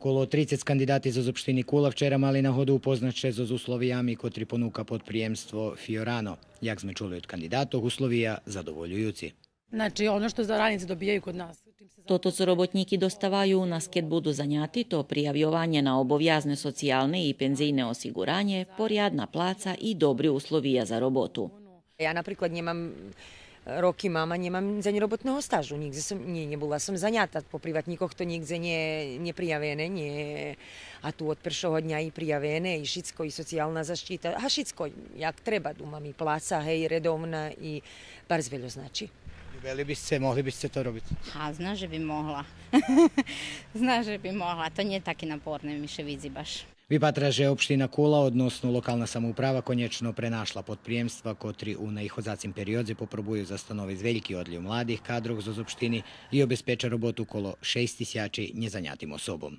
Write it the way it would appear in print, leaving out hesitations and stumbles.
Коло 30 кандидати з Opštini Kula вчора мали нагоду упознати з условиями, котрі понука підприємство Fiorano. Як ми чули від кандидатів, условия задоволjujući. Znači, ono što za radnici dobijaju kod nas. Toto, co robotníky dostávajú u nás, keď budú zaňatí, to prijavjovanje na obovjazne socijalne i penzijne osiguranje, poriadna placa i dobri uslovija za robotu. Ja napríklad nemám roky mám a nemám za robotného stážu. Nebola som zaňata po privatníkoch, to nikde neprijavené. Nie. A tu od prvého dňa i prijavené, i všetko, i sociálna zaštita. A všetko, jak treba. Tu mám i pláca, hej, redovna i bar zveľo znači. Ljubeli biste, mogli biste to robiti? A zna, že bi mogla. Zna, že bi mogla. To nije taki naporne miše vizi baš. Vypatra, že Opština Kula, odnosno lokalna samouprava, konječno prenašla podprijemstva, kotri u najhozacim periodze popробуju zastanoviť veľký odliv mladých kadrov z Opštiny i obezpeča robotu okolo 6 000 nezanjatim osobom.